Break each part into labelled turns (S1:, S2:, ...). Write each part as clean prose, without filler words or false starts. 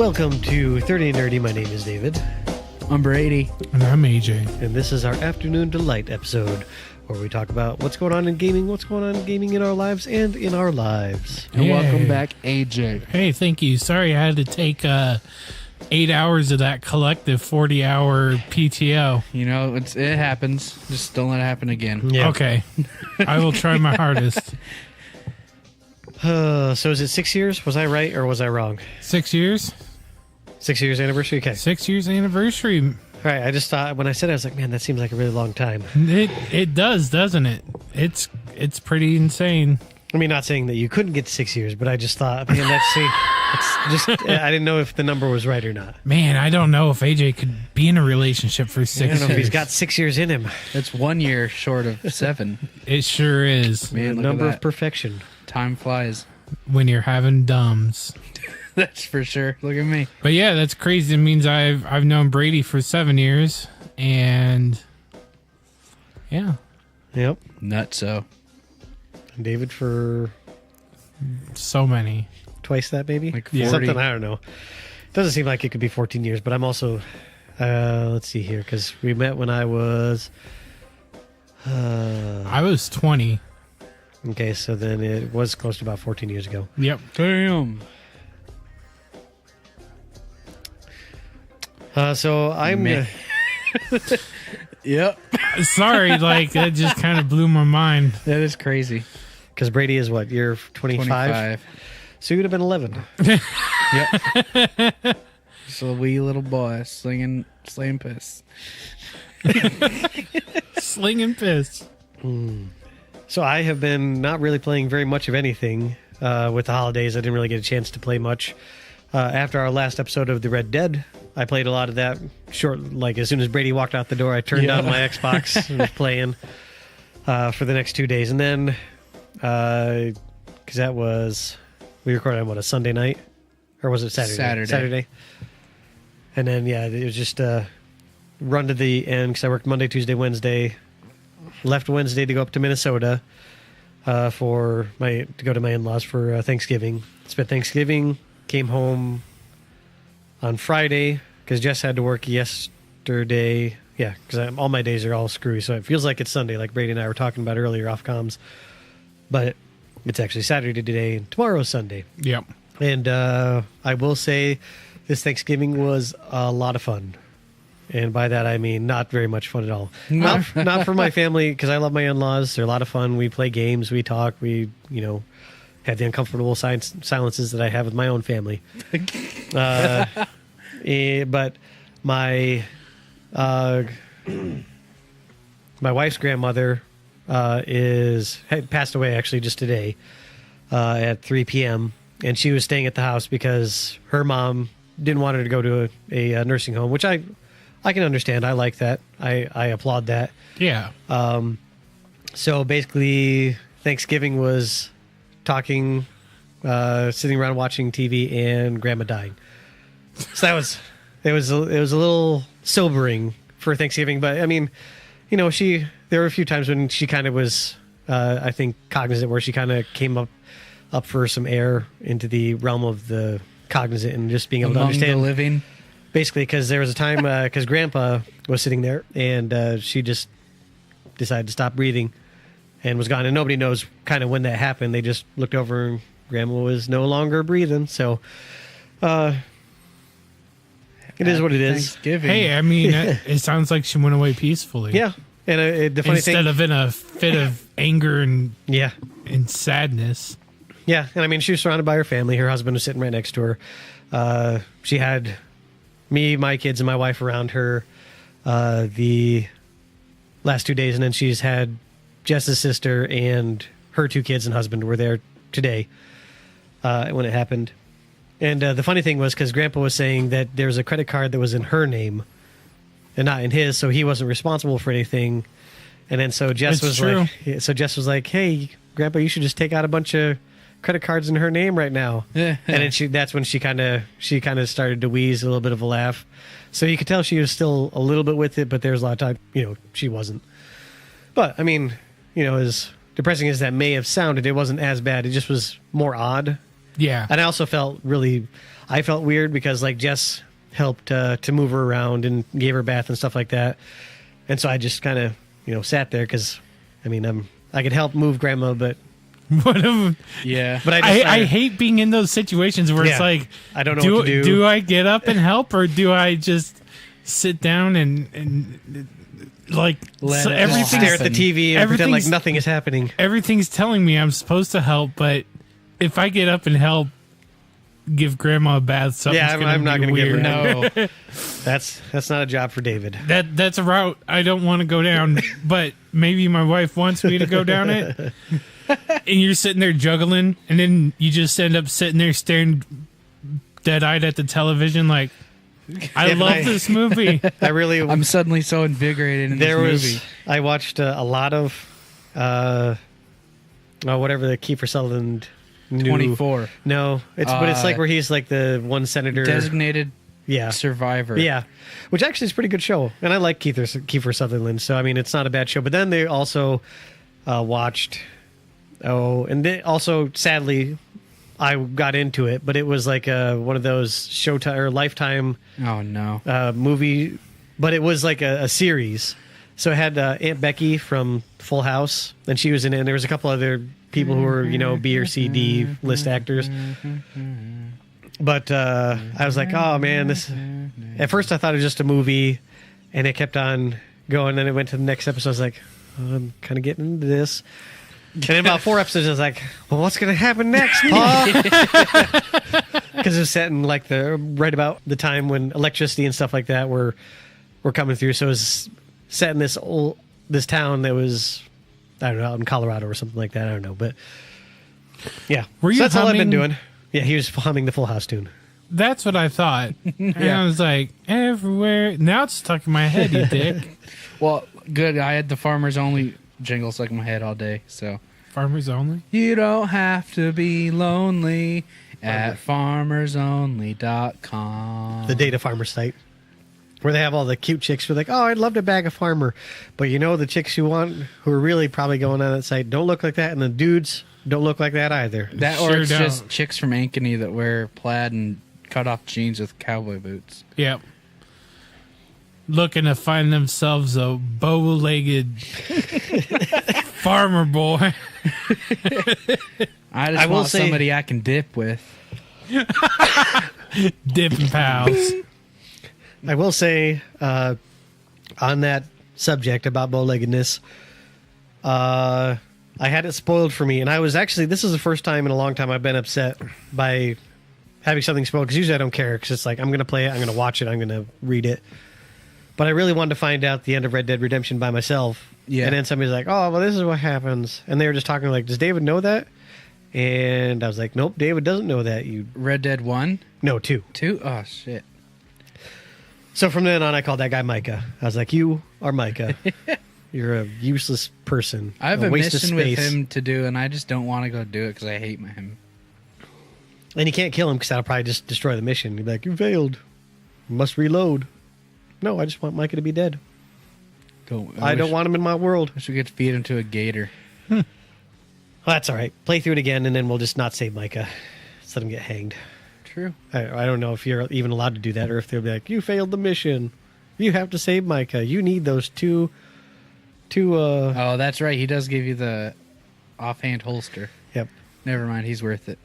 S1: Welcome to 30 and Nerdy. My name is David.
S2: I'm Brady.
S3: And I'm AJ.
S1: And this is our Afternoon Delight episode, where we talk about what's going on in gaming, in our lives, and in our lives.
S2: And
S3: Yay.
S2: welcome back, AJ.
S3: Hey, thank you. Sorry I had to take 8 hours of that collective 40-hour PTO.
S2: You know, it happens. Just don't let it happen again.
S1: Yeah.
S3: Okay. I will try my hardest.
S1: So is it 6 years? Was I right or was I wrong?
S3: 6 years?
S1: 6 years anniversary? Okay.
S3: 6 years anniversary.
S1: All right. I just thought, when I said it, I was like, man, that seems like a really long time.
S3: It does, doesn't it? It's pretty insane.
S1: I mean, not saying that you couldn't get to 6 years, but I just thought, man, it's just, I didn't know if the number was right or not.
S3: Man, I don't know if AJ could be in a relationship for 6
S1: I don't know
S3: years.
S1: if he's got 6 years in him.
S2: It's 1 year short of 7.
S3: It sure is.
S2: Man,
S1: The
S2: look at
S1: number of
S2: that.
S1: perfection.
S2: Time flies.
S3: When you're having dumbs.
S2: That's for sure. Look at me.
S3: But yeah, that's crazy. It means I've known Brady for 7 years, and yeah,
S1: Yep.
S2: Nutso.
S1: And David for
S3: so many.
S1: twice that, maybe?
S2: Like
S3: Yeah.
S2: 40.
S1: Something, I don't know. Doesn't seem like it could be 14 years, but I'm also, let's see here, because we met when I was,
S3: I was 20.
S1: okay, so then it was close to about 14 years ago.
S3: Yep.
S2: Damn.
S1: So I'm,
S2: Man. Yep.
S3: Sorry, like that just kind of blew my mind.
S2: That is crazy.
S1: because Brady is what, you're 25?
S2: 25.
S1: So you would have been 11.
S2: Yep. Just a wee little boy slaying piss.
S3: Slinging piss.
S1: So I have been not really playing very much of anything with the holidays. I didn't really get a chance to play much. After our last episode of the Red Dead, I played a lot of that. Like as soon as Brady walked out the door, I turned on my Xbox and was playing for the next 2 days. And then, because that was, we recorded on what, a Sunday night? Or was it Saturday? Saturday. And then, yeah, it was just run to the end because I worked Monday, Tuesday, Wednesday. Left Wednesday to go up to Minnesota to go to my in-laws for Thanksgiving. Spent Thanksgiving, came home on Friday because Jess had to work yesterday. Yeah, because all my days are all screwy, so it feels like it's Sunday, like Brady and I were talking about earlier off comms. But it's actually Saturday today, and tomorrow's Sunday.
S3: Yep.
S1: And I will say this Thanksgiving was a lot of fun. And by that, I mean not very much fun at all. Not for my family, because I love my in-laws. They're a lot of fun. We play games. We talk. We, have the uncomfortable silences that I have with my own family. But my wife's grandmother had passed away actually just today at 3 p.m. And she was staying at the house because her mom didn't want her to go to a nursing home, which I can understand. I like that. I applaud that.
S3: Yeah.
S1: So basically, Thanksgiving was talking, sitting around watching TV, and Grandma dying. So it was a little sobering for Thanksgiving. But I mean, there were a few times when she kind of was, I think, cognizant, where she kind of came up for some air into the realm of the cognizant and just being able to understand
S2: the living.
S1: Basically, because there was a time because Grandpa was sitting there and she just decided to stop breathing and was gone, and nobody knows kind of when that happened. They just looked over and Grandma was no longer breathing. So it is what it is.
S2: Thanksgiving.
S3: Hey, I mean, it sounds like she went away peacefully.
S1: Yeah, and the funny
S3: Instead
S1: thing,
S3: of in a fit of anger and
S1: yeah,
S3: sadness.
S1: yeah, and I mean, she was surrounded by her family. Her husband was sitting right next to her. She had me, my kids, and my wife around her the last 2 days, and then she's had Jess's sister and her 2 kids and husband were there today when it happened. And the funny thing was, because Grandpa was saying that there was a credit card that was in her name and not in his, so he wasn't responsible for anything. And then so Jess
S3: It's
S1: was like, "Hey, Grandpa, you should just take out a bunch of credit cards in her name right now." And then that's when she kind of started to wheeze, a little bit of a laugh. So you could tell she was still a little bit with it, but there's a lot of time, she wasn't. But I mean, as depressing as that may have sounded, it wasn't as bad. It just was more odd.
S3: Yeah.
S1: And I also felt weird because like Jess helped to move her around and gave her a bath and stuff like that. And so I just kind of, sat there because, I mean, I could help move grandma, but
S2: Yeah.
S1: but
S3: I hate being in those situations where it's
S1: Yeah.
S3: like,
S1: I don't know what to do.
S3: Do I get up and help, or do I just sit down and like
S2: Let
S3: so
S2: it
S3: everything?
S1: stare at the TV and pretend like
S3: everything's-
S1: nothing is happening.
S3: Everything's telling me I'm supposed to help, but if I get up and help, give grandma a bath, something's
S1: Yeah, I'm not
S3: gonna
S1: gonna give
S3: weird.
S1: her
S2: No.
S1: That's not a job for David.
S3: That's a route I don't want to go down, but maybe my wife wants me to go down it. And you're sitting there juggling, and then you just end up sitting there staring dead-eyed at the television like, I
S1: Yeah, but
S3: love this movie.
S1: I really
S2: I'm suddenly so invigorated in
S1: there
S2: this
S1: was
S2: movie.
S1: I watched a lot of whatever the Kiefer Sutherland new
S2: 24.
S1: No, but it's like where he's like the one senator.
S2: Designated
S1: Yeah.
S2: survivor.
S1: Yeah, which actually is a pretty good show, and I like Kiefer Sutherland, so I mean it's not a bad show. But then they also watched, and they also sadly I got into it, but it was like one of those Showtime or Lifetime
S2: Oh, no.
S1: movie, but it was like a series. So it had Aunt Becky from Full House, and she was in it, and there was a couple other people who were B or C, D list actors. But I was like, oh man, this. At first, I thought it was just a movie, and it kept on going. Then it went to the next episode. I was like, oh, I'm kind of getting into this. And in about 4 episodes, I was like, well, what's going to happen next, Paul? Because it was set in like right about the time when electricity and stuff like that were coming through. So it was set in this town that was, I don't know, out in Colorado or something like that. I don't know, but yeah.
S3: Were you
S1: so that's all I've been
S3: humming-
S1: doing. Yeah, he was humming the Full House tune.
S3: That's what I thought. And I was like, everywhere. Now it's stuck in my head, you dick.
S2: Well, good. I had the Farmers Only jingle stuck in my head all day, so.
S3: Farmers only?
S2: You don't have to be lonely at farmersonly.com.
S1: The Data Farmer site, where they have all the cute chicks who are like, oh, I'd love to bag a farmer. But the chicks you want who are really probably going on that site don't look like that, and the dudes don't look like that either.
S2: That or
S3: Sure
S2: it's
S3: don't.
S2: just chicks from Ankeny that wear plaid and cut off jeans with cowboy boots.
S3: Yep. Looking to find themselves a bow-legged farmer boy.
S2: I
S1: I will
S2: want
S1: say-
S2: somebody I can dip with.
S3: Dipping pals.
S1: I will say, on that subject about bow-leggedness, I had it spoiled for me, and I was actually, this is the first time in a long time I've been upset by having something spoiled, because usually I don't care, because it's like, I'm going to play it, I'm going to watch it, I'm going to read it. But I really wanted to find out the end of Red Dead Redemption by myself.
S2: Yeah.
S1: And then somebody's like, oh, well, this is what happens. And they were just talking like, does David know that? And I was like, nope, David doesn't know that.
S2: Red Dead 1?
S1: No, 2.
S2: 2? Oh, shit.
S1: So from then on, I called that guy Micah. I was like, you are Micah. You're a useless person.
S2: I have a
S1: waste of
S2: mission with
S1: space.
S2: him to do, and I just don't want to go do it because I hate him.
S1: And you can't kill him because that'll probably just destroy the mission. You'd be like, you failed. You must reload. No, I just want Micah to be dead. I don't want him in my world.
S2: Wish we could feed him to a gator.
S1: Well, that's all right. Play through it again, and then we'll just not save Micah. Just let him get hanged.
S2: True.
S1: I don't know if you're even allowed to do that, or if they'll be like, you failed the mission. You have to save Micah. You need those two.
S2: Oh, that's right. He does give you the offhand holster.
S1: Yep.
S2: Never mind. He's worth it.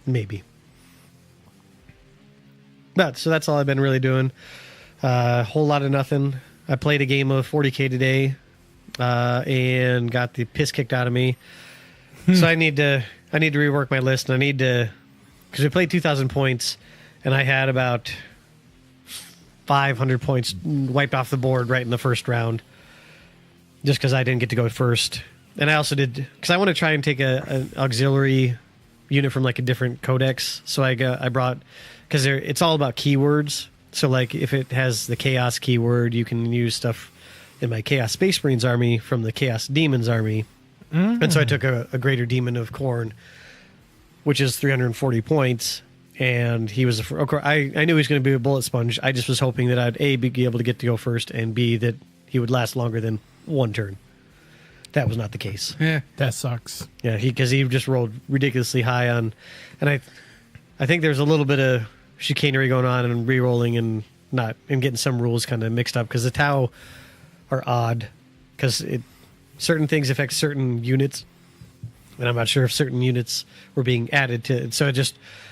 S1: Maybe. But so that's all I've been really doing. Whole lot of nothing. I played a game of 40K today, and got the piss kicked out of me. So I need to rework my list, and I need to, because we played 2,000 points, and I had about 500 points wiped off the board right in the first round, just because I didn't get to go first. And I also did, because I want to try and take an auxiliary unit from like a different codex. So I brought, because it's all about keywords. So like if it has the chaos keyword, you can use stuff in my Chaos Space Marines army from the Chaos Demons army. And so I took a Greater Demon of Khorne, which is 340 points. And he was, of course, I knew he was going to be a bullet sponge. I just was hoping that I'd A, be able to get to go first, and B, that he would last longer than one turn. that was not the case.
S2: Yeah.
S3: That sucks.
S1: Yeah, because he just rolled ridiculously high on, and I think there's a little bit of chicanery going on and re-rolling and getting some rules kind of mixed up because the Tau are odd because certain things affect certain units, and I'm not sure if certain units were being added to it. So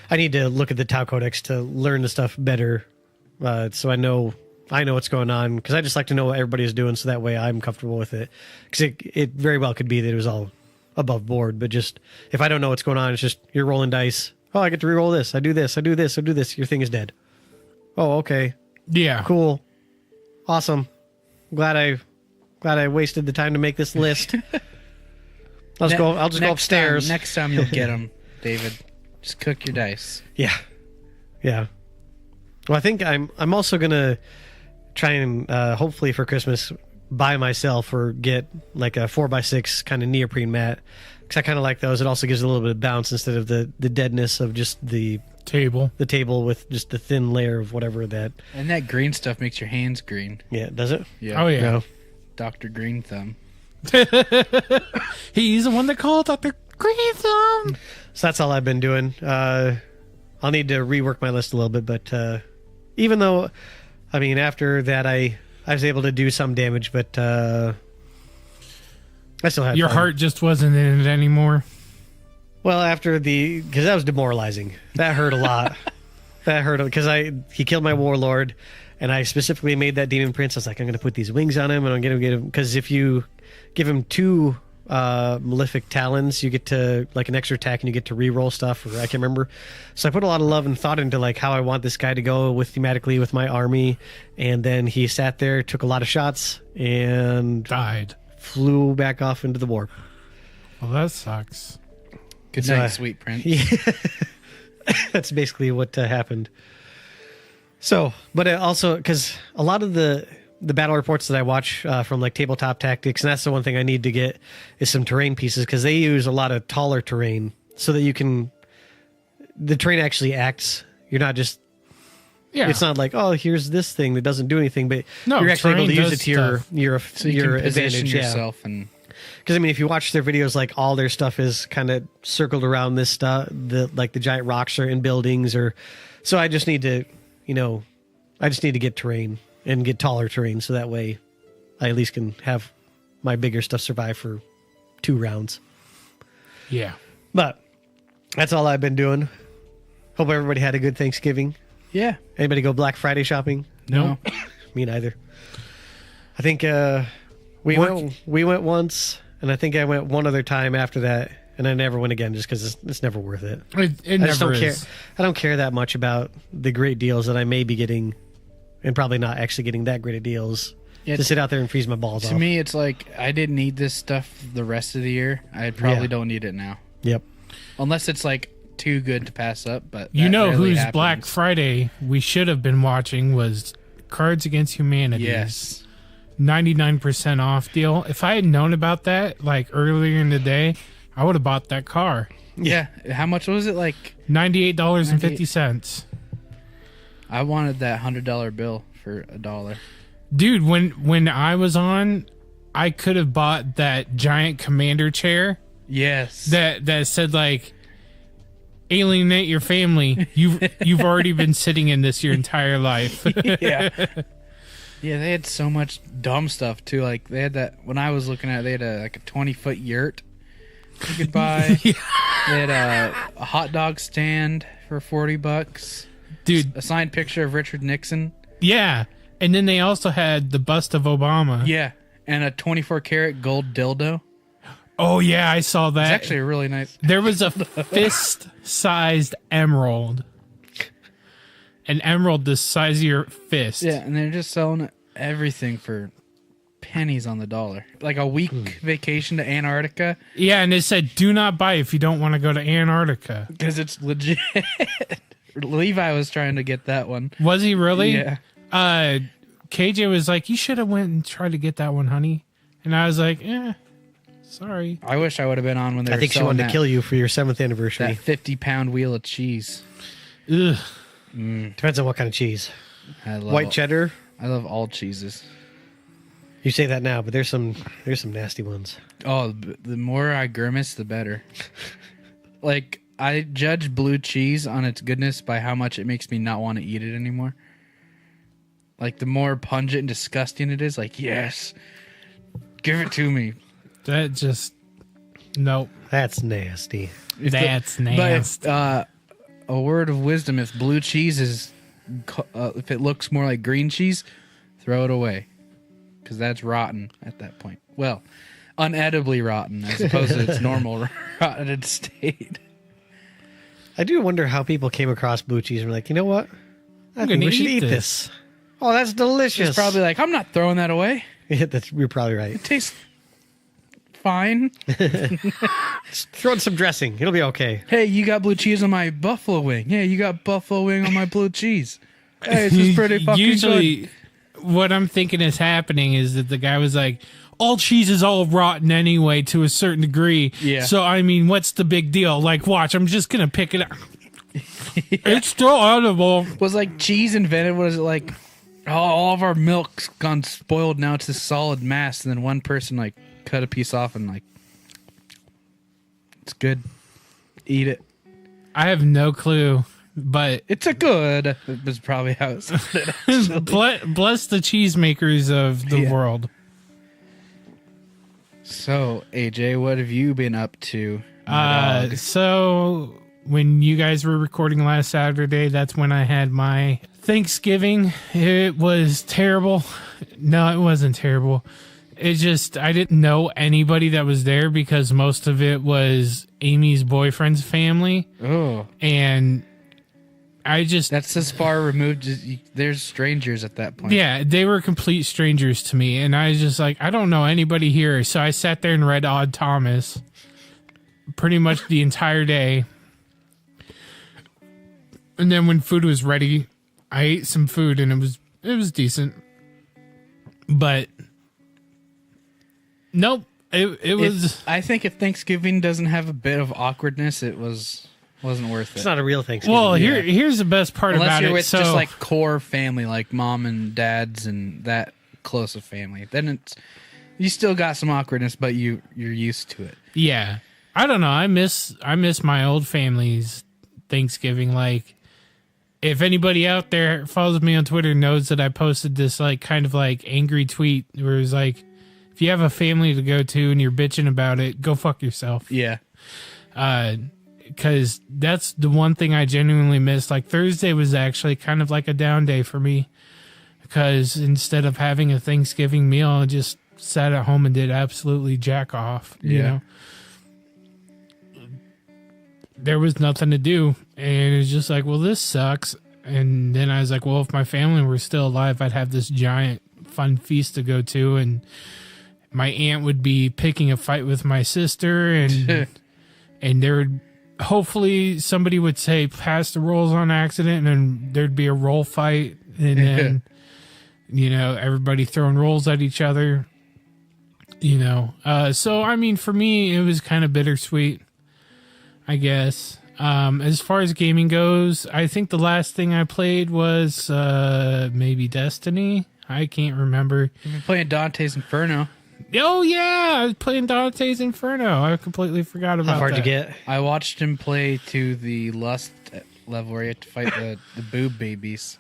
S1: I need to look at the Tau Codex to learn the stuff better, so I know what's going on, because I just like to know what everybody is doing, so that way I'm comfortable with it. Because it very well could be that it was all above board, but just if I don't know what's going on, it's just you're rolling dice. Oh, I get to reroll this. I do this. I do this. I do this. Your thing is dead. Oh, okay,
S3: Yeah.
S1: cool, awesome. Glad I wasted the time to make this list. I'll just go upstairs.
S2: Next time you'll get them, David. Just cook your dice.
S1: Yeah. Well, I think I'm also gonna try and hopefully for Christmas buy myself or get like a 4x6 kind of neoprene mat, because I kind of like those. It also gives a little bit of bounce instead of the deadness of just the
S3: Table.
S1: with just the thin layer of whatever that.
S2: And that green stuff makes your hands green.
S1: Yeah, does it?
S2: Yeah.
S3: Oh, yeah.
S1: No.
S2: Dr. Green Thumb.
S3: He's the one that called Dr. Green Thumb.
S1: So that's all I've been doing. I'll need to rework my list a little bit, but even though, I mean, after that I was able to do some damage, but I still had
S3: Your
S1: fun.
S3: heart just wasn't in it anymore.
S1: Well, after because that was demoralizing. That hurt a lot. That hurt because he killed my warlord, and I specifically made that demon prince. I was like, I'm going to put these wings on him, and I'm going to get him, because if you give him 2 malefic talons, you get to like an extra attack, and you get to re-roll stuff, or I can't remember. So I put a lot of love and thought into like how I want this guy to go thematically with my army, and then he sat there, took a lot of shots, and
S3: Died.
S1: flew back off into the warp.
S3: Well, that sucks.
S2: Good
S1: So,
S2: night, sweet prince.
S1: Yeah. That's basically what happened. So, but also because a lot of the battle reports that I watch from like Tabletop Tactics, and that's the one thing I need to get is some terrain pieces, because they use a lot of taller terrain so that the terrain actually acts. You're not just,
S3: Yeah.
S1: it's not like, oh, here's this thing that doesn't do anything, but
S3: No,
S1: you're actually able to
S3: terrain
S1: use it
S3: does
S1: to your
S3: stuff.
S1: your
S2: So you
S1: your
S2: can position
S1: advantage. Yeah.
S2: yourself and
S1: Because I mean, if you watch their videos, like all their stuff is kind of circled around this stuff. The giant rocks are in buildings, so I just need to, get terrain and get taller terrain, so that way I at least can have my bigger stuff survive for 2 rounds.
S3: Yeah.
S1: But that's all I've been doing. Hope everybody had a good Thanksgiving.
S2: yeah.
S1: Anybody go Black Friday shopping?
S3: No.
S1: Me neither. I think we went once, and I think I went one other time after that, and I never went again just because it's never worth it.
S3: It
S1: I just
S3: never
S1: don't care.
S3: is.
S1: I don't care that much about the great deals that I may be getting, and probably not actually getting that great of deals.
S2: Yeah,
S1: To sit out there and freeze my balls
S2: To
S1: off.
S2: me, it's like I didn't need this stuff the rest of the year. I probably
S1: Yeah.
S2: don't need it now,
S1: Yep.
S2: unless it's like too good to pass up. But
S3: You
S2: that
S3: know
S2: rarely
S3: whose
S2: happens.
S3: Black Friday we should have been watching was Cards Against Humanity.
S2: Yes.
S3: 99% off deal. If I had known about that like earlier in the day, I would have bought that car.
S2: Yeah. How much was it? Like
S3: $98.50.
S2: I wanted that $100 bill for $1.
S3: Dude, when I was on, I could have bought that giant commander chair
S2: Yes.
S3: that said like alienate your family. You've already been sitting in this your entire life.
S2: yeah. Yeah, they had so much dumb stuff too. Like they had that when I was looking at it, they had a 20-foot yurt you could buy.
S3: Yeah.
S2: They had a hot dog stand for $40.
S3: Dude,
S2: A signed picture of Richard Nixon.
S3: yeah. And then they also had the bust of Obama.
S2: Yeah. And a 24-karat gold dildo.
S3: Oh yeah, I saw that.
S2: It's actually a really nice.
S3: There was a fist-sized emerald. An emerald the size of your fist.
S2: Yeah, and they're just selling everything for pennies on the dollar. Like a week vacation to Antarctica
S3: Yeah, and it said, do not buy if you don't want to go to Antarctica.
S2: because it's legit. Levi was trying to get that one.
S3: Was he really?
S2: Yeah.
S3: KJ was like, you should have went and tried to get that one, honey. And I was like, sorry.
S2: I wish I would have been on when they
S1: I
S2: were
S1: think she
S2: selling
S1: wanted
S2: that,
S1: to kill you for your 7th anniversary.
S2: that 50-pound wheel of cheese.
S3: Ugh.
S1: Depends on what kind of cheese.
S2: I love
S1: White cheddar.
S2: I love all cheeses.
S1: You say that now, but there's some nasty ones.
S2: Oh, the more I grimace, the better. Like, I judge blue cheese on its goodness by how much it makes me not want to eat it anymore. Like, the more pungent and disgusting it is, like, yes, give it to me.
S3: That just nope.
S1: That's nasty.
S3: That's nasty.
S2: But a word of wisdom: if blue cheese is, if it looks more like green cheese, throw it away, because that's rotten at that point. Well, unedibly rotten as opposed to its normal rotten state.
S1: I do wonder how people came across blue cheese and were like, you know what? I think we should eat this. Oh, that's delicious.
S2: It's probably like, I'm not throwing that away.
S1: Yeah, you're probably right.
S2: It tastes fine.
S1: Just throw in some dressing. It'll be okay.
S2: Hey, you got blue cheese on my buffalo wing. Yeah, you got buffalo wing on my blue cheese. Hey, this is pretty fucking
S3: Usually,
S2: good.
S3: what I'm thinking is happening is that the guy was like, all cheese is all rotten anyway to a certain degree.
S2: Yeah.
S3: So, I mean, what's the big deal? Like, watch, I'm just going to pick it up. It's still edible.
S2: Was like cheese invented? Was it like, oh, all of our milk's gone spoiled, now it's this solid mass, and then one person like cut a piece off and like, it's good. Eat it.
S3: I have no clue, but
S2: It's a good. It was probably how it sounded.
S3: bless the cheesemakers of the
S2: Yeah.
S3: world.
S2: So, AJ, what have you been up to? my dog?
S3: So when you guys were recording last Saturday, that's when I had my Thanksgiving. It was terrible. No, it wasn't terrible. It just, I didn't know anybody that was there because most of it was Amy's boyfriend's family.
S2: Oh,
S3: And I just,
S2: that's as far removed as there's strangers at that point.
S3: yeah, they were complete strangers to me. And I was just like, I don't know anybody here. So I sat there and read Odd Thomas pretty much the entire day. And then when food was ready, I ate some food and it was decent. But nope, it was.
S2: I think if Thanksgiving doesn't have a bit of awkwardness, wasn't worth it.
S1: It's not a real Thanksgiving.
S3: Well, here's the best part
S2: Unless
S3: about
S2: you're
S3: it.
S2: with
S3: So
S2: just like core family, like mom and dads and that close of family, then it's you still got some awkwardness, but you're used to it.
S3: yeah, I don't know. I miss my old family's Thanksgiving. Like, if anybody out there follows me on Twitter knows that I posted this like kind of like angry tweet where it was like, if you have a family to go to and you're bitching about it, go fuck yourself.
S2: Yeah,
S3: Because that's the one thing I genuinely miss. Like, Thursday was actually kind of like a down day for me because instead of having a Thanksgiving meal, I just sat at home and did absolutely jack off. You
S2: Yeah.
S3: know, there was nothing to do, and it was just like, well, this sucks. And then I was like, well, if my family were still alive, I'd have this giant fun feast to go to, and my aunt would be picking a fight with my sister, and and there would hopefully somebody would say pass the rolls on accident, and then there'd be a roll fight, and then you know, everybody throwing rolls at each other, you know. So I mean, for me, it was kind of bittersweet, I guess. As far as gaming goes, I think the last thing I played was maybe Destiny. I can't remember.
S2: you've been playing Dante's Inferno.
S3: Oh yeah, I was playing Dante's Inferno. I completely forgot about
S1: How hard
S3: that.
S1: to get?
S2: I watched him play to the lust level where you have to fight the boob babies.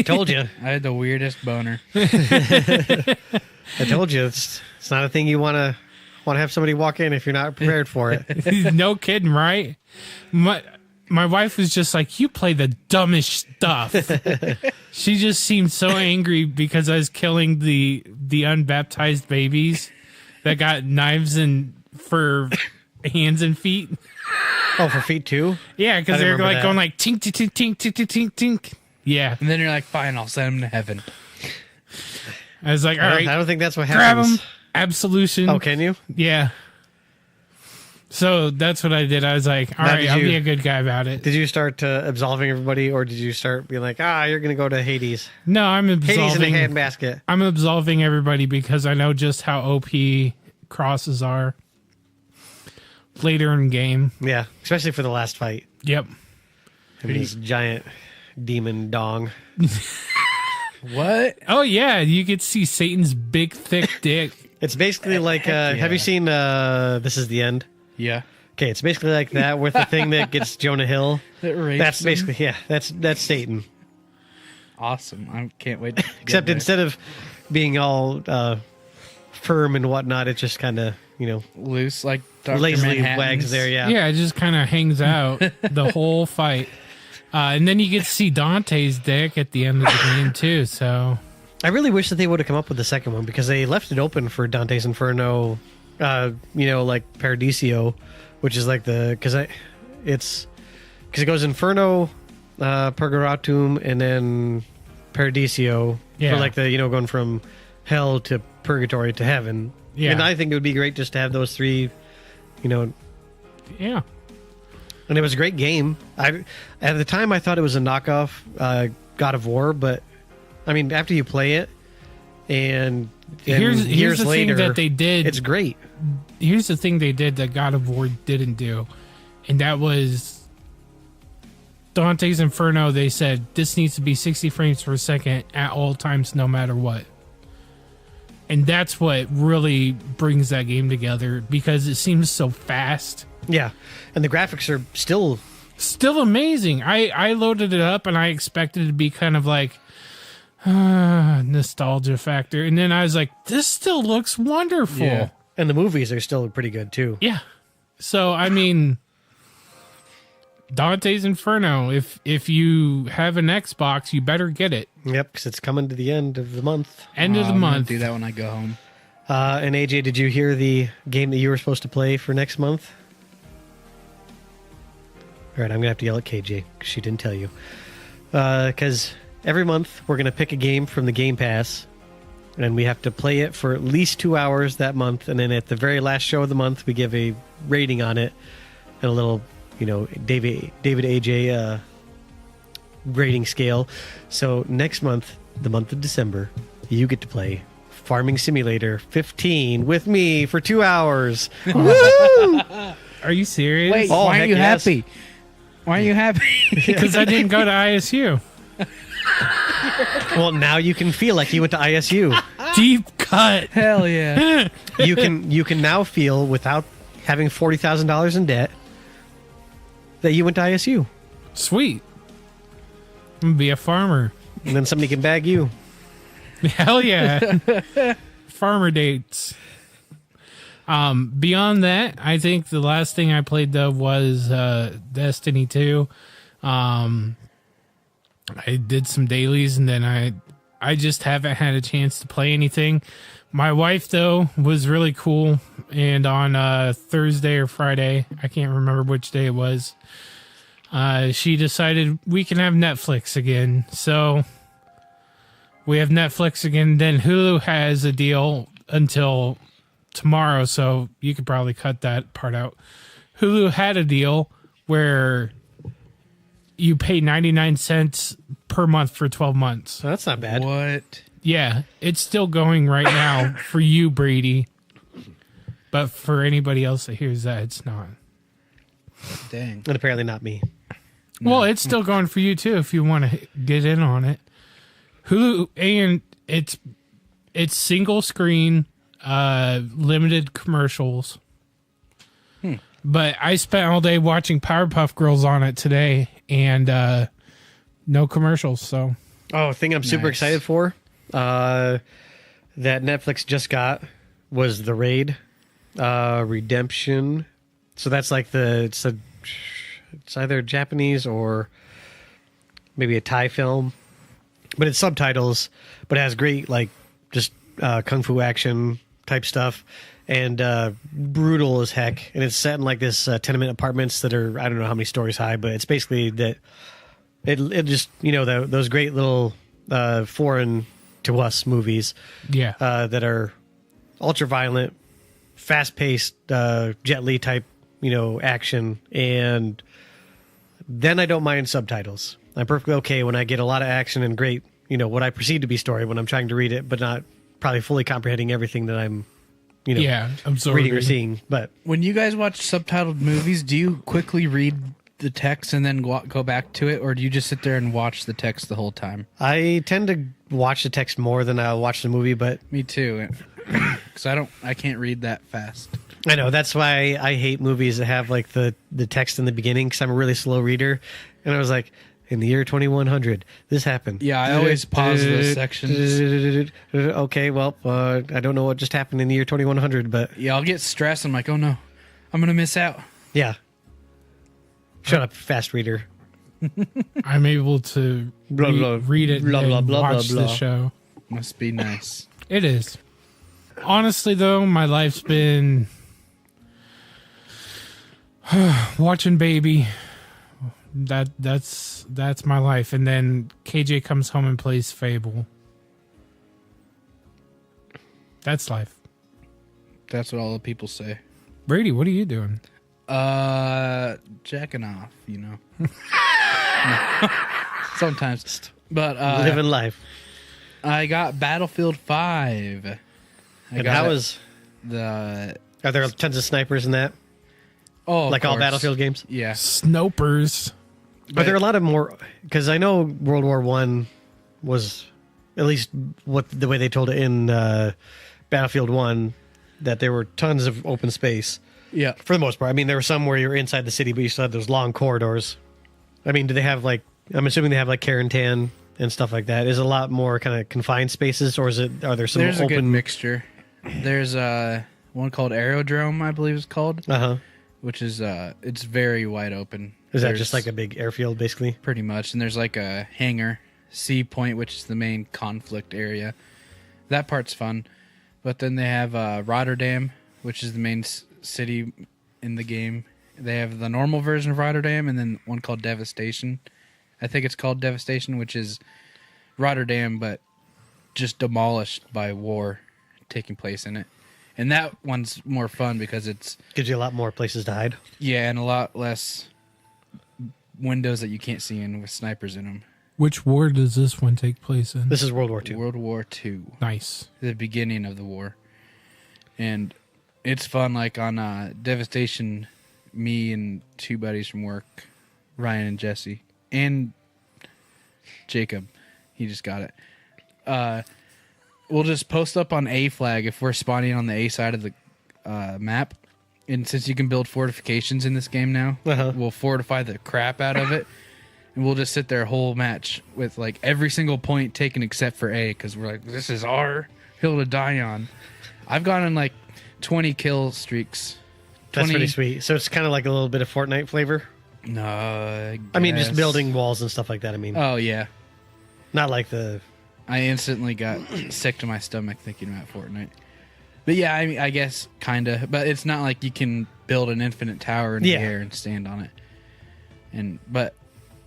S1: Told you.
S2: I had the weirdest boner.
S1: I told you. It's not a thing you want to have somebody walk in if you're not prepared for it.
S3: No kidding, right? My wife was just like, you play the dumbest stuff. She just seemed so angry because I was killing the unbaptized babies that got knives and for hands and feet.
S1: Oh, for feet too?
S3: Yeah,
S1: I
S3: because
S1: didn't
S3: they're
S1: remember
S3: like
S1: that.
S3: going like tink tink tink tink tink tink tink. Yeah,
S2: And then you're like, fine, I'll send him to heaven.
S3: I was like, all
S1: I
S3: right,
S1: don't think that's what
S3: grab
S1: happens.
S3: them. Absolution.
S1: Oh, can you?
S3: Yeah. So that's what I did. I was like, all
S1: Now,
S3: right,
S1: did
S3: I'll
S1: you-
S3: be a good guy about it.
S1: Did you start absolving everybody, or did you start being like, you're going to go to Hades?
S3: No, I'm
S1: Hades in a
S3: absolving.
S1: handbasket.
S3: I'm absolving everybody because I know just how OP crosses are later in game.
S1: Yeah, especially for the last fight.
S3: Yep.
S1: And this giant demon dong.
S2: What?
S3: Oh yeah, you could see Satan's big thick dick.
S1: It's basically like, have you seen This Is the End?
S2: Yeah.
S1: Okay, it's basically like that with the thing that gets Jonah Hill. That's basically, that's Satan.
S2: Awesome. I can't wait. To
S1: Except instead of being all firm and whatnot, it just kind of,
S2: loose, like Dr.
S1: lazily
S2: Manhattan's.
S1: wags there, yeah.
S3: Yeah, it just kind of hangs out the whole fight. And then you get to see Dante's dick at the end of the game too. So
S1: I really wish that they would have come up with the second one because they left it open for Dante's Inferno, like Paradiso, which is like because it goes Inferno, Purgatorum, and then Paradiso
S3: Yeah.
S1: for like the going from hell to purgatory to heaven.
S3: Yeah.
S1: And I think it would be great just to have those three,
S3: yeah,
S1: and it was a great game. At the time I thought it was a knockoff God of War, but I mean after you play it and
S3: here's
S1: years
S3: the
S1: later
S3: thing that they did.
S1: it's great.
S3: Here's the thing they did that God of War didn't do, and that was Dante's Inferno. They said this needs to be 60 frames per second at all times, no matter what. And that's what really brings that game together because it seems so fast.
S1: Yeah, and the graphics are still
S3: amazing. I loaded it up and I expected it to be kind of like nostalgia factor, and then I was like, this still looks wonderful.
S2: Yeah.
S1: and the movies are still pretty good too.
S3: Yeah. So I mean, Dante's Inferno. If you have an Xbox, you better get it.
S1: Yep, because it's coming to the end of the month.
S3: End of the
S2: I'm gonna
S3: month.
S2: do that when I go home.
S1: And AJ, did you hear the game that you were supposed to play for next month? All right, I'm gonna have to yell at KJ because she didn't tell you. Because every month we're gonna pick a game from the Game Pass, and we have to play it for at least 2 hours that month. And then at the very last show of the month, we give a rating on it and a little, David AJ rating scale. So next month, the month of December, you get to play Farming Simulator 15 with me for 2 hours. Woo!
S3: Are you serious?
S2: Wait,
S1: Oh,
S2: why are
S1: heck
S2: you
S1: yes.
S2: happy? Why are you happy?
S3: Because I didn't go to ISU.
S1: Well, now you can feel like you went to ISU.
S3: Deep cut.
S2: Hell yeah.
S1: You can now feel without having $40,000 in debt that you went to ISU,
S3: Sweet. I'm gonna be a farmer.
S1: and then somebody can bag you.
S3: Hell yeah. Farmer dates. Beyond that, I think the last thing I played though was Destiny 2. I did some dailies and then I just haven't had a chance to play anything. My wife though was really cool, and on Thursday or Friday, I can't remember which day it was, she decided we can have Netflix again. So we have Netflix again. Then Hulu has a deal until tomorrow, so you could probably cut that part out. Hulu had a deal where you pay 99 cents per month for 12 months.
S1: So that's not bad.
S2: What?
S3: Yeah, it's still going right now for you, Brady. But for anybody else that hears that, it's not.
S2: Dang.
S1: And apparently not me.
S3: Well, it's still going for you too if you want to get in on it. Hulu, and it's single screen, limited commercials. But I spent all day watching Powerpuff Girls on it today, and no commercials. So
S1: Oh, thing I'm super
S2: Nice.
S1: excited for that Netflix just got was The Raid Redemption. So that's like it's either Japanese or maybe a Thai film, but it's subtitles, but it has great just kung fu action type stuff, and brutal as heck. And it's set in like this tenement apartments that are, I don't know how many stories high, but it's basically that it just those great little foreign to us movies
S3: yeah,
S1: that are ultra violent, fast paced, Jet Li type action. And then I don't mind subtitles. I'm perfectly okay when I get a lot of action and great what I perceive to be story when I'm trying to read it, but not probably fully comprehending everything that I'm
S3: yeah, absorbing.
S1: reading or seeing. But
S2: When you guys watch subtitled movies, do you quickly read the text and then go back to it, or do you just sit there and watch the text the whole time?
S1: I tend to watch the text more than I'll watch the movie, but
S2: Me too, because I can't read that fast.
S1: I know that's why I hate movies that have like the text in the beginning, because I'm a really slow reader. And I was like, in the year 2100, this happened.
S2: Yeah, I always pause those sections.
S1: Okay, well, I don't know what just happened in the year 2100, but
S2: Yeah, I'll get stressed. I'm like, oh no, I'm gonna miss out.
S1: yeah. Shut up, fast reader.
S3: I'm able to
S1: Blah, blah,
S3: read it
S1: blah,
S3: and
S1: blah, blah,
S3: watch
S1: blah,
S3: the
S1: blah.
S3: show.
S2: Must be nice.
S3: It is. Honestly, though, my life's been watching Baby. That's my life, and then KJ comes home and plays Fable. That's life.
S2: That's what all the people say.
S3: Brady, what are you doing?
S2: Jacking off, you know. Sometimes, but
S1: Living life.
S2: I got Battlefield 5.
S1: And how is?
S2: the
S1: Are there tons of snipers in that?
S2: of
S1: Like all
S2: course.
S1: Battlefield games?
S2: Yeah,
S3: Snopers.
S1: Are there a lot of more? Because I know World War One was, at least what the way they told it in Battlefield 1, that there were tons of open space
S2: yeah.
S1: for the most part. I mean, there were some where you're inside the city, but you still had those long corridors. I mean, do they have like? I'm assuming they have like Carentan and stuff like that. Is it a lot more kind of confined spaces, or are there some
S2: There's a good
S1: open?
S2: mixture. There's one called Aerodrome, I believe it's called,
S1: Uh-huh.
S2: which is it's very wide open.
S1: Is that
S2: There's-
S1: just like a big airfield, basically?
S2: pretty much? And there's like a hangar, Sea Point, which is the main conflict area. That part's fun. But then they have Rotterdam, which is the main city in the game. They have the normal version of Rotterdam, and then one called Devastation. I think it's called Devastation, which is Rotterdam, but just demolished by war taking place in it. And that one's more fun because it's,
S1: Gives you a lot more places to hide.
S2: yeah, and a lot less windows that you can't see in with snipers in them.
S3: Which war does this one take place in?
S1: This is World War II.
S2: World War II,
S3: Nice.
S2: the beginning of the war. And it's fun, like on Devastation, me and two buddies from work, Ryan and Jesse, and Jacob, he just got it. We'll just post up on A flag if we're spawning on the A side of the map. And since you can build fortifications in this game now,
S1: Uh-huh.
S2: we'll fortify the crap out of it. And we'll just sit there a whole match with like every single point taken except for A, because we're like, this is our hill to die on. I've gone on like 20 kill streaks.
S1: That's
S2: 20
S1: pretty sweet. So it's kind of like a little bit of Fortnite flavor.
S2: No,
S1: I mean, just
S2: guess.
S1: building walls and stuff like that. I mean,
S2: Oh yeah,
S1: not like the.
S2: I instantly got sick to my stomach thinking about Fortnite. But yeah, I mean, I guess kinda. But it's not like you can build an infinite tower in
S1: Yeah.
S2: the air and stand on it. But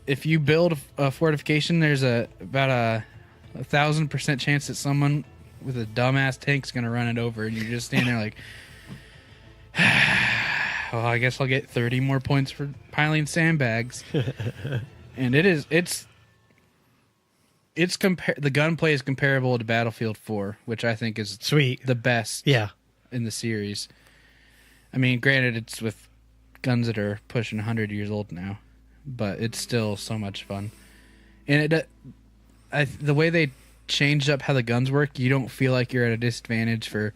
S2: if you build a fortification, there's about a 1,000% chance that someone with a dumbass tank's gonna run it over, and you're just standing there like, well, I guess I'll get 30 more points for piling sandbags. And it's the gunplay is comparable to Battlefield 4, which I think is
S1: Sweet.
S2: the best
S1: Yeah.
S2: in the series. I mean, granted, it's with guns that are pushing 100 years old now, but it's still so much fun. And the way they changed up how the guns work, you don't feel like you're at a disadvantage for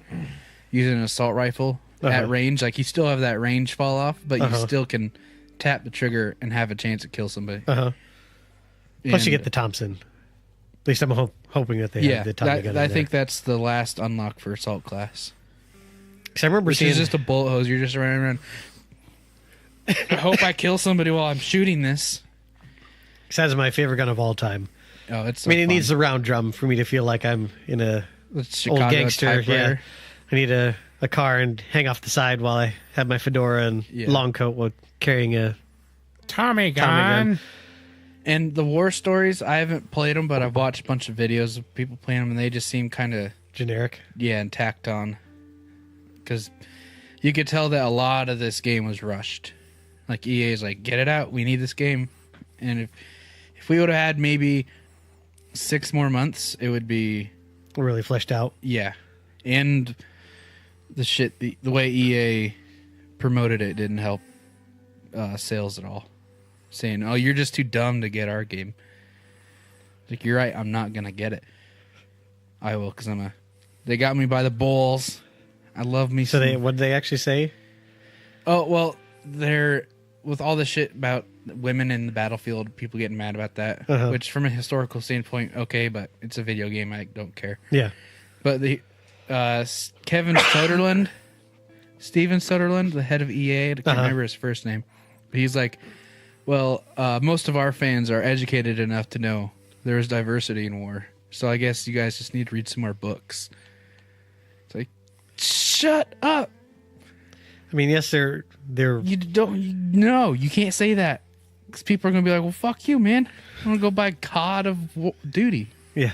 S2: using an assault rifle at range. Like, you still have that range fall off, but you still can tap the trigger and have a chance to kill somebody.
S1: Uh-huh. Plus, you
S2: And-
S1: get the Thompson. At least I'm hoping that they
S2: yeah,
S1: have the Tommy gun.
S2: I think that's the last unlock for assault class.
S1: because I remember
S2: Which
S1: seeing
S2: is just a bullet hose. You're just running around. I hope I kill somebody while I'm shooting this.
S1: that's my favorite gun of all time.
S2: Oh, it's
S1: I mean, it needs the round drum for me to feel like I'm in a
S2: Chicago
S1: old gangster. Yeah,
S2: typewriter.
S1: I need a car and hang off the side while I have my fedora and
S2: Yeah.
S1: long coat while carrying a.
S3: Tommy gun.
S1: Tommy gun.
S2: And the war stories, I haven't played them, but I've watched a bunch of videos of people playing them, and they just seem kind of,
S1: Generic.
S2: yeah, and tacked on. Because you could tell that a lot of this game was rushed. Like, EA is like, get it out, we need this game. And if we would have had maybe 6 more months, it would be,
S1: Really fleshed out.
S2: yeah. And the way EA promoted it didn't help sales at all. saying, "Oh, you're just too dumb to get our game." Like, you're right. I'm not gonna get it. I will, because they got me by the balls. I love me.
S1: So what did they actually say?
S2: Oh, well, they're with all the shit about women in the battlefield, people getting mad about that, which from a historical standpoint, okay, but it's a video game. I don't care.
S1: Yeah.
S2: But the Steven Soderlund, the head of EA, I can't remember his first name, but he's like, well, most of our fans are educated enough to know there is diversity in war. So I guess you guys just need to read some more books. It's like, shut up.
S1: I mean, yes, they're.
S2: You can't say that, because people are gonna be like, well, fuck you, man. I'm gonna go buy COD of Duty.
S1: Yeah.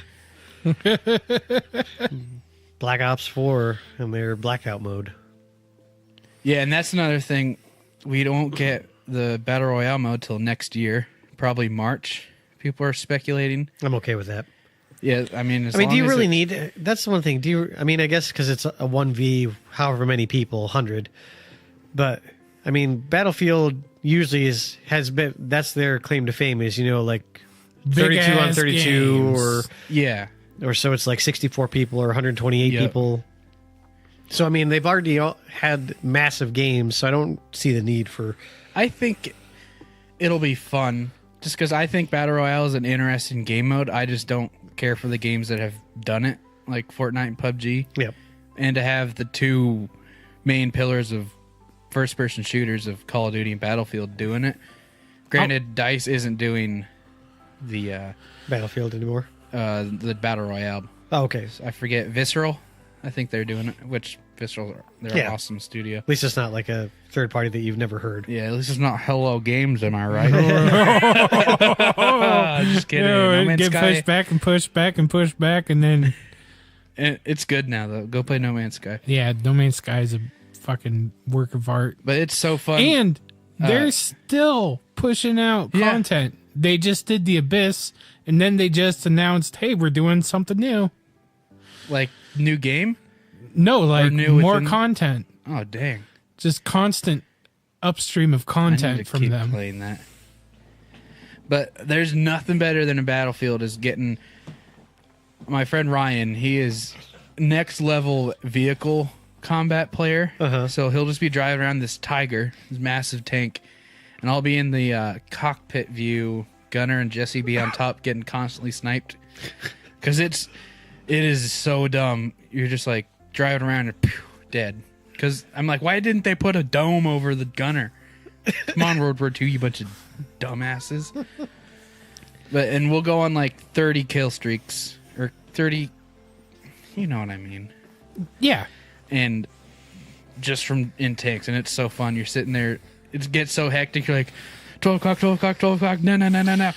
S1: Black Ops 4 and their blackout mode.
S2: Yeah, and that's another thing. We don't get the Battle Royale mode till next year, probably March. People are speculating.
S1: I'm okay with that.
S2: Yeah, I mean,
S1: do you really need? That's the one thing. I guess because it's a 1v, however many people, 100. But I mean, Battlefield usually has been. That's their claim to fame is like 32 on 32
S3: games.
S1: or so. It's like 64 people or 128 people. So I mean, they've already had massive games. So I don't see the need for.
S2: I think it'll be fun, just because I think Battle Royale is an interesting game mode. I just don't care for the games that have done it, like Fortnite and PUBG.
S1: Yep.
S2: And to have the two main pillars of first-person shooters of Call of Duty and Battlefield doing it. Granted, DICE isn't doing the
S1: Battlefield anymore.
S2: The Battle Royale.
S1: Oh, okay.
S2: I forget, Visceral. I think they're doing it. Which Visceral, they're an awesome studio.
S1: At least it's not like a third party that you've never heard.
S2: Yeah, at least it's not Hello Games. Am I right? Just kidding. No Man's
S3: get
S2: Sky.
S3: pushed back and pushed back and pushed back, and then
S2: It's good now though. Go play No Man's Sky.
S3: yeah, No Man's Sky is a fucking work of art,
S2: But it's so fun.
S3: and they're still pushing out content. They just did The Abyss, and then they just announced, "Hey, we're doing something new."
S2: Like new game.
S3: No, like
S2: new
S3: more
S2: within-
S3: content,
S2: Oh dang!
S3: just constant upstream of
S2: I
S3: content
S2: need to
S3: from
S2: keep
S3: them.
S2: playing that. But there's nothing better than a Battlefield is getting. My friend Ryan, he is next level vehicle combat player. So he'll just be driving around this Tiger, this massive tank, and I'll be in the cockpit view. Gunner and Jesse be on top, getting constantly sniped. Because it is so dumb. You're just like driving around and dead. Because I'm like, why didn't they put a dome over the gunner? Come on, World War II, you bunch of dumbasses. And we'll go on like 30 kill streaks or 30. You know what I mean?
S3: Yeah,
S2: And just from intakes, and it's so fun. You're sitting there, it gets so hectic. You're like, 12 o'clock, 12 o'clock, 12 o'clock. No.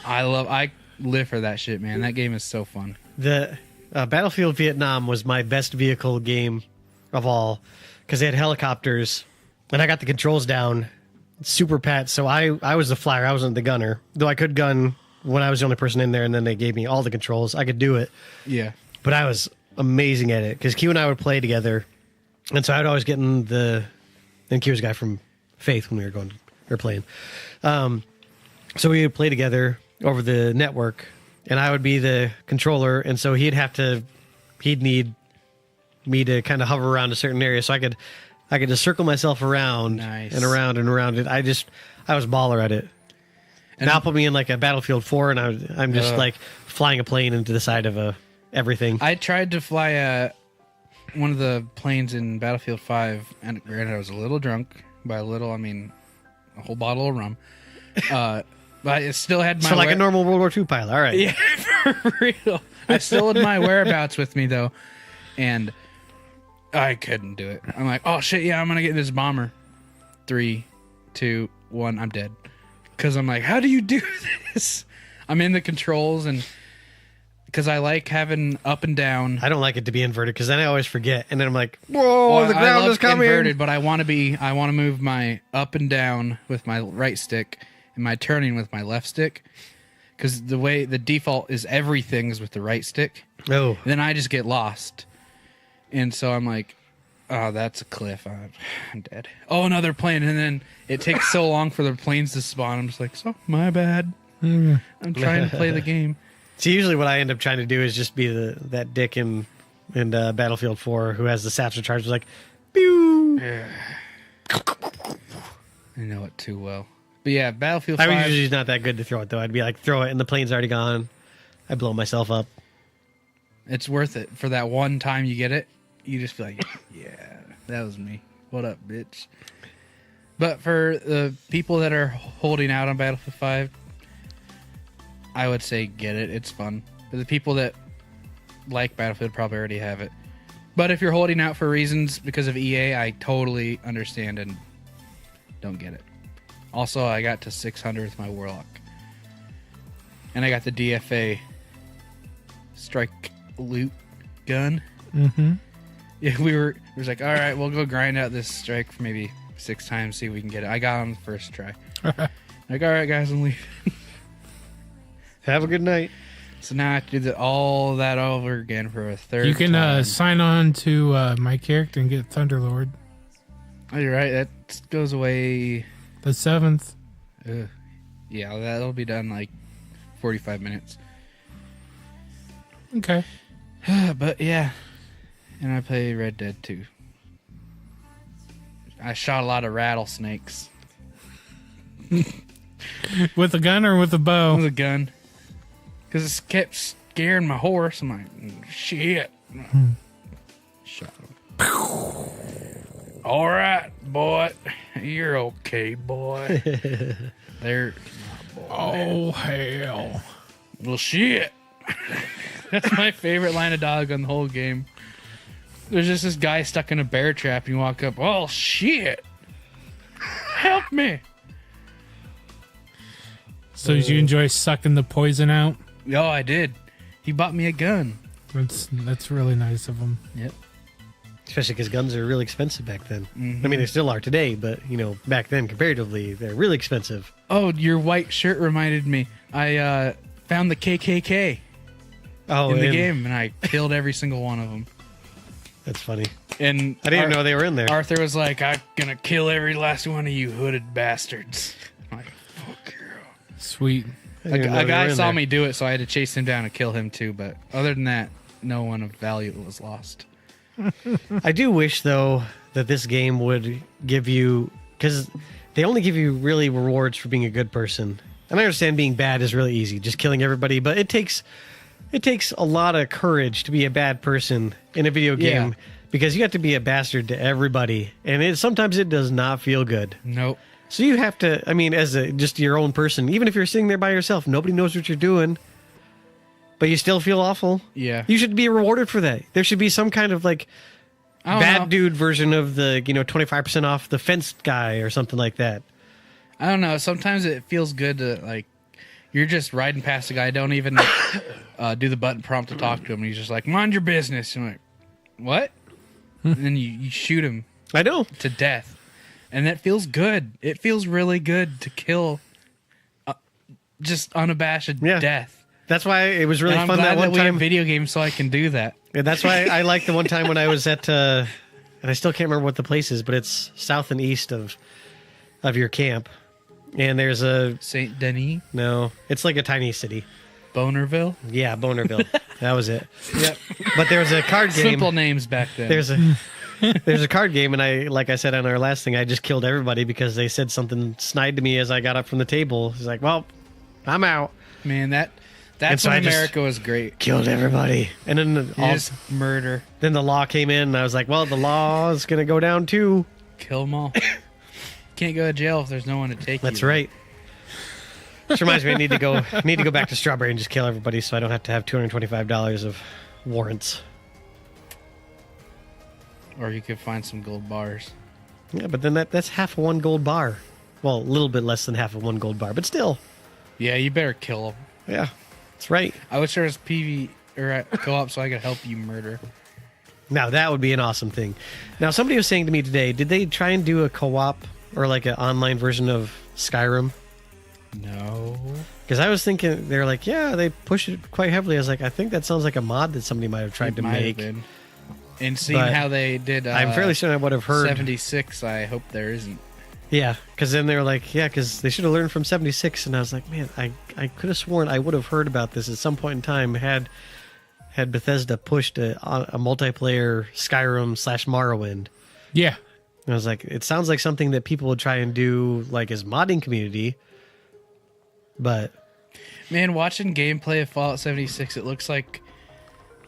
S2: I live for that shit, man. That game is so fun.
S1: The Battlefield Vietnam was my best vehicle game of all because they had helicopters, and I got the controls down super pat. So I was the flyer. I wasn't the gunner, though I could gun when I was the only person in there, and then they gave me all the controls. I could do it.
S2: Yeah.
S1: But I was amazing at it because Q and I would play together, and so I'd always get in and Q was a guy from Faith when we were playing. So we would play together over the network, and I would be the controller, and so he'd need me to kind of hover around a certain area, so I could just circle myself around
S2: Nice.
S1: and around and around it. I was baller at it.
S2: And
S1: Now put me in like a Battlefield 4, and I'm just like flying a plane into the side of everything.
S2: I tried to fly one of the planes in Battlefield 5, and granted, I was a little drunk. By a little, I mean a whole bottle of rum. But I still had my...
S1: So like a normal World War II pilot. All right.
S2: Yeah, for real. I still had my whereabouts with me, though. And I couldn't do it. I'm like, oh, shit, yeah, I'm going to get this bomber. 3, 2, 1, I'm dead. Because I'm like, how do you do this? I'm in the controls, and because I like having up and down.
S1: I don't like it to be inverted because then I always forget, and then I'm like, "Whoa,
S2: Well,
S1: the ground
S2: I love
S1: is coming!"
S2: inverted, but I want to move my up and down with my right stick and my turning with my left stick. Because the way the default is everything's with the right stick.
S1: Oh,
S2: Then I just get lost, and so I'm like, Oh, that's a cliff. I'm dead. Oh, another plane, and then it takes so long for the planes to spawn. I'm just like, so my bad. I'm trying to play the game.
S1: So usually what I end up trying to do is just be that dick in Battlefield 4 who has the satchel charge, like, pew.
S2: I know it too well. But yeah, Battlefield
S1: I
S2: 5.
S1: was usually not that good to throw it though. I'd be like, throw it, and the plane's already gone. I blow myself up.
S2: It's worth it for that one time you get it. You just feel like, yeah, that was me. What up, bitch? But for the people that are holding out on Battlefield 5, I would say get it. It's fun. For the people that like Battlefield probably already have it. But if you're holding out for reasons because of EA, I totally understand and don't get it. Also, I got to 600 with my Warlock. And I got the DFA strike loot gun.
S3: Mm-hmm.
S2: Yeah, we was like, all right, we'll go grind out this strike for maybe 6 times, see if we can get it. I got on the first try. Like, all right, guys, I'm leaving.
S1: Have a good night.
S2: So now I have to do all that over again for a third
S3: You can
S2: time.
S3: sign on to my character and get Thunderlord.
S2: Oh, you're right. That goes away.
S3: The 7th.
S2: Yeah, that'll be done like 45 minutes.
S3: Okay.
S2: But yeah, and I play Red Dead 2. I shot a lot of rattlesnakes
S3: With a gun or with a bow?
S2: with a gun because it kept scaring my horse. I'm like, shit. Shot him. All right, boy. You're okay, boy. There.
S3: Oh, hell.
S2: Well, shit. That's my favorite line of dialogue on the whole game. There's just this guy stuck in a bear trap, and you walk up, oh, shit. Help me.
S3: So did you enjoy sucking the poison out?
S2: Oh, I did. He bought me a gun.
S3: That's really nice of him.
S2: Yep.
S1: Especially because guns are really expensive back then.
S2: Mm-hmm.
S1: I mean, they still are today, but, back then, comparatively, they're really expensive.
S2: Oh, your white shirt reminded me. I found the KKK
S1: Oh,
S2: in the game, and I killed every single one of them.
S1: That's funny.
S2: And
S1: I didn't even know they were in there.
S2: Arthur was like, I'm gonna kill every last one of you hooded bastards. I'm like, fuck you.
S3: Sweet.
S1: I didn't even know
S2: A
S1: they
S2: guy
S1: were in
S2: saw
S1: there.
S2: me do it, so I had to chase him down and kill him too. But other than that, no one of value was lost.
S1: I do wish, though, that this game would give you... Because they only give you really rewards for being a good person. And I understand being bad is really easy, just killing everybody. But it takes a lot of courage to be a bad person in a video game.
S2: Yeah.
S1: Because you have to be a bastard to everybody. And sometimes it does not feel good.
S2: Nope.
S1: So you have to, I mean, as just your own person, even if you're sitting there by yourself, nobody knows what you're doing, but you still feel awful.
S2: Yeah.
S1: You should be rewarded for that. There should be some kind of like
S2: I don't
S1: bad
S2: know.
S1: dude version of the, 25% off the fenced guy or something like that.
S2: I don't know. Sometimes it feels good to like you're just riding past a guy, don't even do the button prompt to talk to him. And he's just like, mind your business. And I'm like, what? And then you shoot him
S1: I know.
S2: to death. And that feels good. It feels really good to kill just unabashed
S1: Yeah.
S2: death.
S1: That's why it was really
S2: And I'm
S1: fun
S2: glad
S1: that one
S2: we have
S1: time.
S2: video games so I can do that.
S1: Yeah, that's why I liked the one time when I was at, and I still can't remember what the place is, but it's south and east of your camp. And there's
S2: Saint Denis,
S1: no, it's like a tiny city.
S2: Bonerville.
S1: Yeah, Bonerville. That was it.
S2: Yep.
S1: But there was a card game.
S2: Simple names back then.
S1: There's a card game, and like I said on our last thing, I just killed everybody because they said something snide to me as I got up from the table. It's like, well, I'm out.
S2: Man,
S1: And
S2: that's
S1: so
S2: when
S1: I just-
S2: America was great.
S1: Killed everybody. And then
S2: You just murder.
S1: then the law came in, and I was like, well, the law is going to go down too.
S2: Kill them all. Can't go to jail if there's no one to take you.
S1: That's right. Which reminds me, I need to go back to Strawberry and just kill everybody so I don't have to have $225 of warrants.
S2: Or you could find some gold bars.
S1: Yeah, but then that's half of one gold bar. Well, a little bit less than half of one gold bar, but still.
S2: Yeah, you better kill them.
S1: Yeah, that's right.
S2: I wish there was PV or co-op so I could help you murder.
S1: Now, that would be an awesome thing. Now, somebody was saying to me today, did they try and do a co-op or like an online version of Skyrim?
S2: No.
S1: Because I was thinking, they're like, yeah, they push it quite heavily. I was like, I think that sounds like a mod that somebody might have tried
S2: It
S1: to
S2: might have
S1: make.
S2: been. And seeing
S1: But
S2: how they did,
S1: I'm fairly certain I would have heard.
S2: 76. I hope there isn't.
S1: Yeah, because then they were like, yeah, because they should have learned from 76. And I was like, man, I could have sworn I would have heard about this at some point in time had Bethesda pushed a multiplayer Skyrim / Morrowind.
S3: Yeah.
S1: And I was like, it sounds like something that people would try and do like as modding community. But
S2: Man, watching gameplay of Fallout 76, it looks like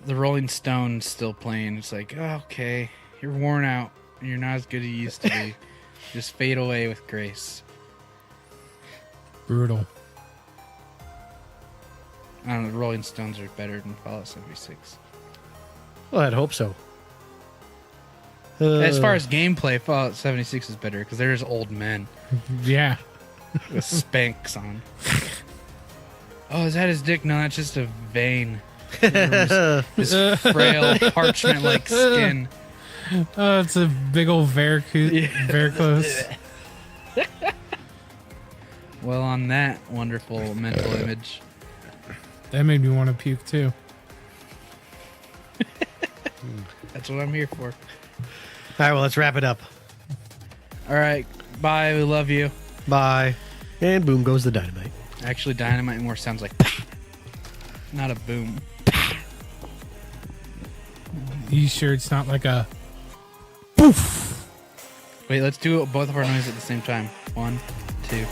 S2: the Rolling Stones still playing. It's like, oh, okay, you're worn out. You're not as good as you used to be. Just fade away with grace.
S3: Brutal.
S2: I don't know, the Rolling Stones are better than Fallout 76.
S1: well, I'd hope so.
S2: As far as gameplay, Fallout 76 is better because there's old men
S3: Yeah.
S2: with Spanx on. Oh, is that his dick? No, that's just a vein. His frail parchment-like skin.
S3: Oh, it's a big old varicose.
S2: Well, on that wonderful mental image,
S3: That made me want to puke too.
S2: that's what I'm here for.
S1: All right, well, let's wrap it up.
S2: All right, bye. We love you.
S1: Bye. And boom goes the dynamite.
S2: Actually, dynamite more sounds like not a boom.
S3: You sure it's not like a
S2: Wait, let's do both of our noises at the same time. 1, 2.